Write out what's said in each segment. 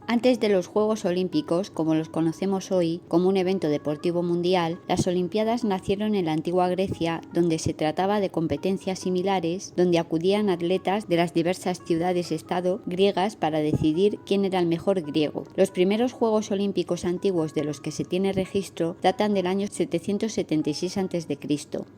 Antes de los Juegos Olímpicos, como los conocemos hoy, como un evento deportivo mundial, las Olimpiadas nacieron en la antigua Grecia, donde se trataba de competencias similares, donde acudían atletas de las diversas ciudades-estado griegas para decidir quién era el mejor griego. Los primeros Juegos Olímpicos antiguos de los que se tiene registro datan del año 776 a.C.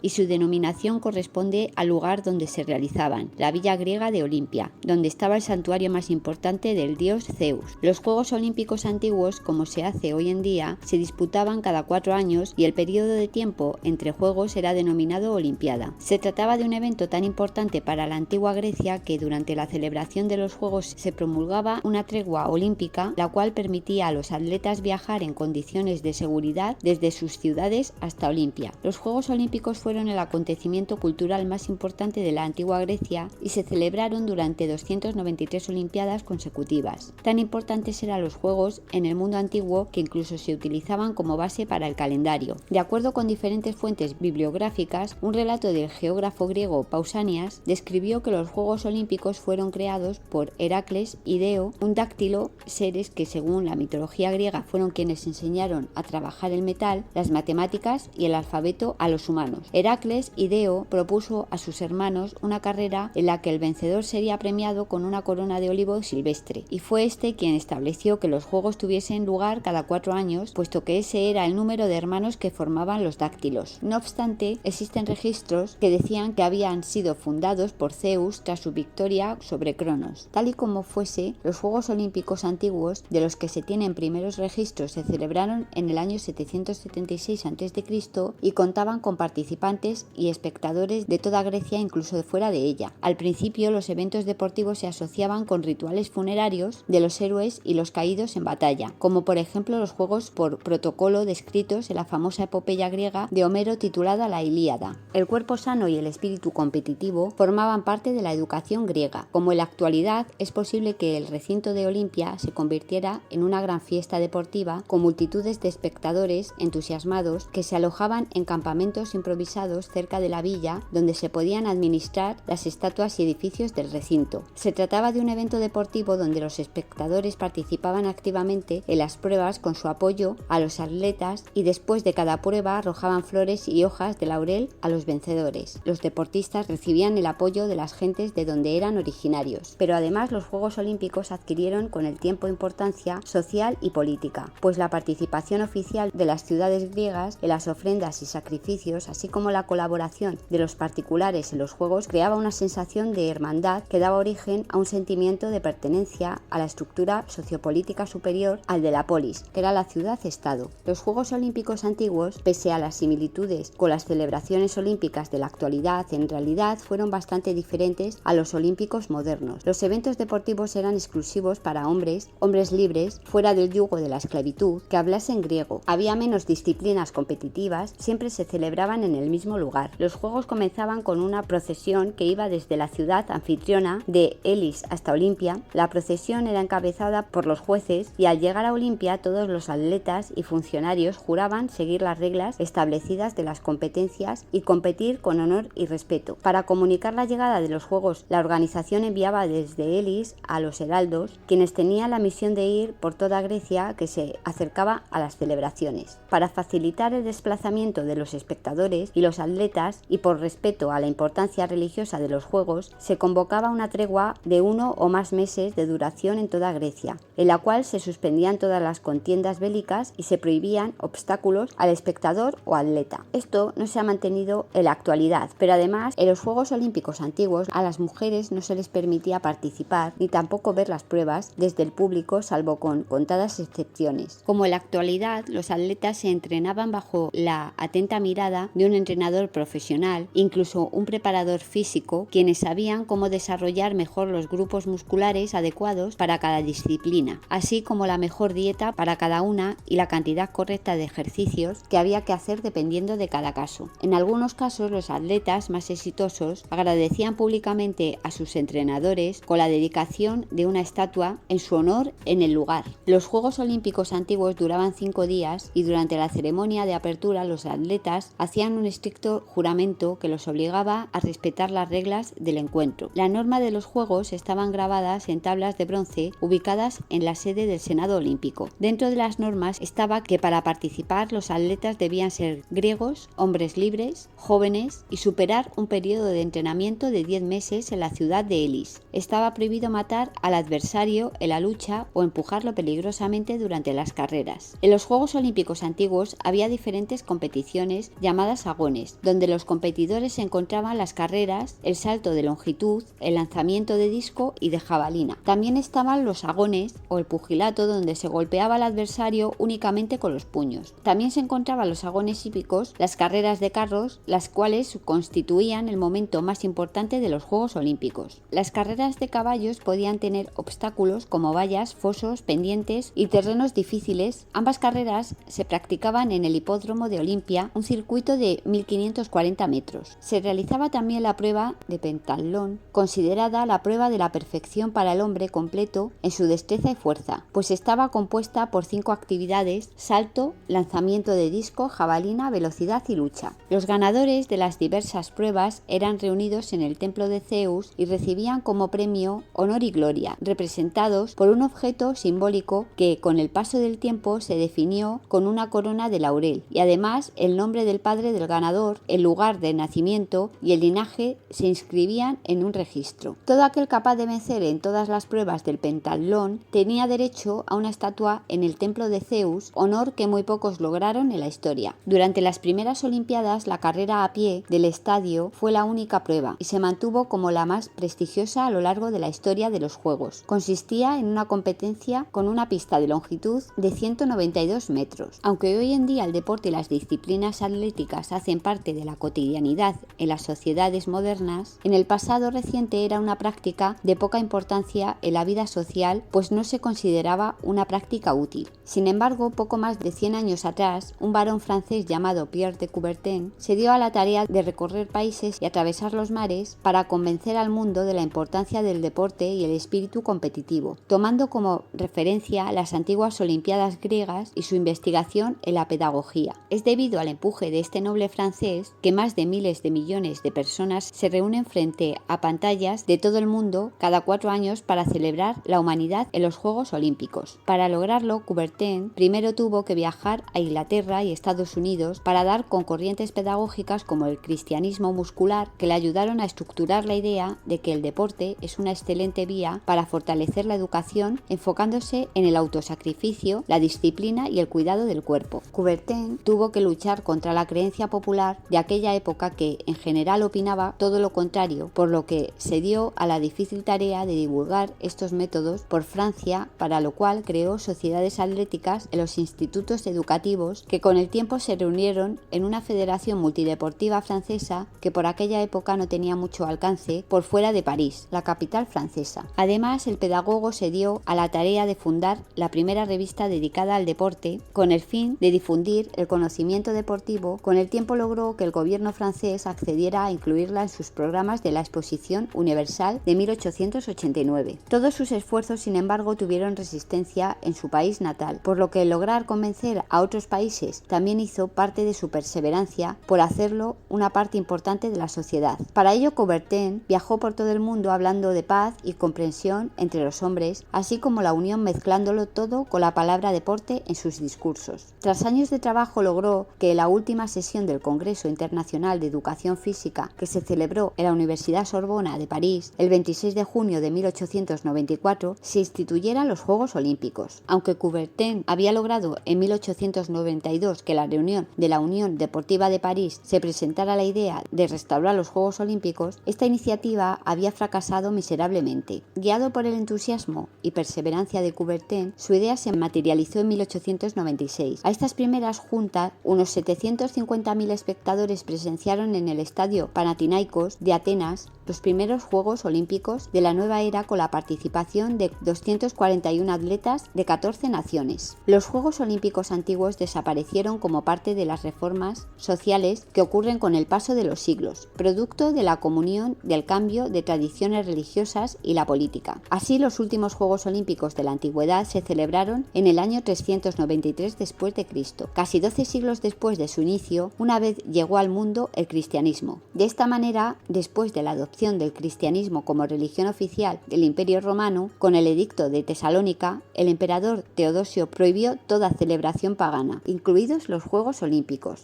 y su denominación corresponde al lugar donde se realizaban, la villa griega de Olimpia, donde estaba el santuario más importante del dios Zeus. Los Juegos Olímpicos antiguos, como se hace hoy en día, se disputaban cada 4 años y el periodo de tiempo entre juegos era denominado Olimpiada. Se trataba de un evento tan importante para la antigua Grecia que durante la celebración de los Juegos se promulgaba una tregua olímpica, la cual permitía a los atletas viajar en condiciones de seguridad desde sus ciudades hasta Olimpia. Los Juegos Olímpicos fueron el acontecimiento cultural más importante de la antigua Grecia y se celebraron durante 293 Olimpiadas consecutivas. Tan importantes eran los Juegos en el mundo antiguo que incluso se utilizaban como base para el calendario. De acuerdo con diferentes fuentes bibliográficas, un relato del geógrafo griego Pausanias describió que los Juegos Olímpicos fueron creados por Heracles, Ideo, un dáctilo, seres que según la mitología griega fueron quienes enseñaron a trabajar el metal, las matemáticas y el alfabeto a los humanos. Heracles, Ideo, propuso a sus hermanos una carrera en la que el vencedor sería premiado con una corona de olivo silvestre, y fue este quien estableció que los Juegos tuviesen lugar cada 4 años, puesto que ese era el número de hermanos que formaban los dáctilos. No obstante, existen registros que decían que habían sido fundados por Zeus tras su victoria sobre Cronos. Tal y como fuese, los Juegos Olímpicos antiguos, de los que se tienen primeros registros, se celebraron en el año 776 a.C. y contaban con participantes y espectadores de toda Grecia, incluso de fuera de ella. Al principio, los eventos deportivos se asociaban con rituales funerarios de los héroes y los caídos en batalla, como por ejemplo los juegos por protocolo descritos en la famosa epopeya griega de Homero titulada La Ilíada. El cuerpo sano y el espíritu competitivo formaban parte de la educación griega. Como en la actualidad, es posible que el recinto de Olimpia se convirtiera en una gran fiesta deportiva con multitudes de espectadores entusiasmados que se alojaban en campamentos improvisados cerca de la villa donde se podían administrar las estatuas y edificios del recinto. Se trataba de un evento deportivo donde los espectadores participaban activamente en las pruebas con su apoyo a los atletas y después de cada prueba arrojaban flores y hojas de laurel a los vencedores. Los deportistas recibían el apoyo de las gentes de donde eran originarios. Pero además los Juegos Olímpicos adquirieron con el tiempo importancia social y política, pues la participación oficial de las ciudades griegas en las ofrendas y sacrificios, así como la colaboración de los particulares en los Juegos, creaba una sensación de hermandad que daba origen a un sentimiento de pertenencia a la estructura sociopolítica superior al de la polis, que era la ciudad-estado. Los Juegos Olímpicos antiguos, pese a las similitudes con las celebraciones olímpicas de la actualidad, en realidad fueron bastante diferentes a los olímpicos modernos. Los eventos deportivos eran exclusivos para hombres libres, fuera del yugo de la esclavitud, que hablasen griego. Había menos disciplinas competitivas, siempre se celebraban en el mismo lugar. Los Juegos comenzaban con una procesión que iba desde la ciudad anfitriona de Elis hasta Olimpia. La procesión era encabezada por los jueces y al llegar a Olimpia todos los atletas y funcionarios juraban seguir las reglas establecidas de las competencias y competir con honor y respeto. Para comunicar la llegada de los Juegos, la organización enviaba desde Elis a los heraldos, quienes tenían la misión de ir por toda Grecia que se acercaba a las celebraciones. Para facilitar el desplazamiento de los espectadores y los atletas y por respeto a la importancia religiosa de los Juegos, se convocaba una tregua de 1 o más meses de duración en toda Grecia, en la cual se suspendían todas las contiendas bélicas y se prohibían obstáculos al espectador o atleta. Esto no se ha mantenido en la actualidad, pero además en los Juegos Olímpicos antiguos a las mujeres no se les permitía participar ni tampoco ver las pruebas desde el público, salvo con contadas excepciones. Como en la actualidad, los atletas se entrenaban bajo la atenta mirada de un entrenador profesional, incluso un preparador físico, quienes sabían cómo desarrollar mejor los grupos musculares adecuados para cada disciplina, así como la mejor dieta para cada una y la cantidad correcta de ejercicios que había que hacer dependiendo de cada caso. En algunos casos, los atletas más exitosos agradecían públicamente a sus entrenadores con la dedicación de una estatua en su honor en el lugar. Los Juegos Olímpicos antiguos duraban 5 días y durante la ceremonia de apertura los atletas hacían un estricto juramento que los obligaba a respetar las reglas del encuentro. La norma de los Juegos estaban grabadas en tablas de bronce ubicadas normas en la sede del Senado Olímpico. Dentro de las normas estaba que para participar los atletas debían ser griegos, hombres libres, jóvenes y superar un periodo de entrenamiento de 10 meses en la ciudad de Elis. Estaba prohibido matar al adversario en la lucha o empujarlo peligrosamente durante las carreras. En los Juegos Olímpicos antiguos había diferentes competiciones llamadas agones, donde los competidores encontraban las carreras, el salto de longitud, el lanzamiento de disco y de jabalina. También estaban los agones o el pugilato, donde se golpeaba al adversario únicamente con los puños. También se encontraban los agones hípicos, las carreras de carros, las cuales constituían el momento más importante de los Juegos Olímpicos. Las carreras de caballos podían tener obstáculos como vallas, fosos, pendientes y terrenos difíciles. Ambas carreras se practicaban en el hipódromo de Olimpia, un circuito de 1540 metros. Se realizaba también la prueba de pentatlón, considerada la prueba de la perfección para el hombre completo en su destreza y fuerza, pues estaba compuesta por 5 actividades: salto, lanzamiento de disco, jabalina, velocidad y lucha. Los ganadores de las diversas pruebas eran reunidos en el templo de Zeus y recibían como premio honor y gloria, representados por un objeto simbólico que con el paso del tiempo se definió con una corona de laurel, y además el nombre del padre del ganador, el lugar de nacimiento y el linaje se inscribían en un registro. Todo aquel capaz de vencer en todas las pruebas del pentatlón tenía derecho a una estatua en el templo de Zeus, honor que muy pocos lograron en la historia. Durante las primeras Olimpiadas, la carrera a pie del estadio fue la única prueba y se mantuvo como la más prestigiosa a lo largo de la historia de los Juegos. Consistía en una competencia con una pista de longitud de 192 metros. Aunque hoy en día el deporte y las disciplinas atléticas hacen parte de la cotidianidad en las sociedades modernas, en el pasado reciente era una práctica de poca importancia en la vida social, pues no se consideraba una práctica útil. Sin embargo, poco más de 100 años atrás, un varón francés llamado Pierre de Coubertin se dio a la tarea de recorrer países y atravesar los mares para convencer al mundo de la importancia del deporte y el espíritu competitivo, tomando como referencia las antiguas Olimpiadas griegas y su investigación en la pedagogía. Es debido al empuje de este noble francés que más de miles de millones de personas se reúnen frente a pantallas de todo el mundo cada 4 años para celebrar la humanidad en los Juegos Olímpicos. Para lograrlo, Coubertin primero tuvo que viajar a Inglaterra y Estados Unidos para dar con corrientes pedagógicas como el cristianismo muscular, que le ayudaron a estructurar la idea de que el deporte es una excelente vía para fortalecer la educación, enfocándose en el autosacrificio, la disciplina y el cuidado del cuerpo. Coubertin tuvo que luchar contra la creencia popular de aquella época, que en general opinaba todo lo contrario, por lo que se dio a la difícil tarea de divulgar estos métodos por Francia, para lo cual creó sociedades atléticas en los institutos educativos, que con el tiempo se reunieron en una federación multideportiva francesa que por aquella época no tenía mucho alcance por fuera de París, la capital francesa. Además, el pedagogo se dio a la tarea de fundar la primera revista dedicada al deporte con el fin de difundir el conocimiento deportivo. Con el tiempo logró que el gobierno francés accediera a incluirla en sus programas de la Exposición Universal de 1889. Todos sus esfuerzos, sin embargo, tuvieron resistencia en su país natal, por lo que lograr convencer a otros países también hizo parte de su perseverancia por hacerlo una parte importante de la sociedad. Para ello, Coubertin viajó por todo el mundo hablando de paz y comprensión entre los hombres, así como la unión, mezclándolo todo con la palabra deporte en sus discursos. Tras años de trabajo, logró que en la última sesión del Congreso Internacional de Educación Física, que se celebró en la Universidad Sorbona de París el 26 de junio de 1894, se instituyeran los Juegos Olímpicos. Aunque Coubertin había logrado en 1892 que la reunión de la Unión Deportiva de París se presentara la idea de restaurar los Juegos Olímpicos, esta iniciativa había fracasado miserablemente. Guiado por el entusiasmo y perseverancia de Coubertin, su idea se materializó en 1896. A estas primeras juntas, unos 750.000 espectadores presenciaron en el estadio Panathinaikos de Atenas los primeros Juegos Olímpicos de la nueva era, con la participación de 241 atletas de 14 naciones. Los Juegos Olímpicos antiguos desaparecieron como parte de las reformas sociales que ocurren con el paso de los siglos, producto de la comunión del cambio de tradiciones religiosas y la política. Así, los últimos Juegos Olímpicos de la antigüedad se celebraron en el año 393 después de Cristo, casi 12 siglos después de su inicio, una vez llegó al mundo el cristianismo. De esta manera, después de la adopción del cristianismo como religión oficial del Imperio Romano, con el edicto Edicto de Tesalónica, el emperador Teodosio prohibió toda celebración pagana, incluidos los Juegos Olímpicos.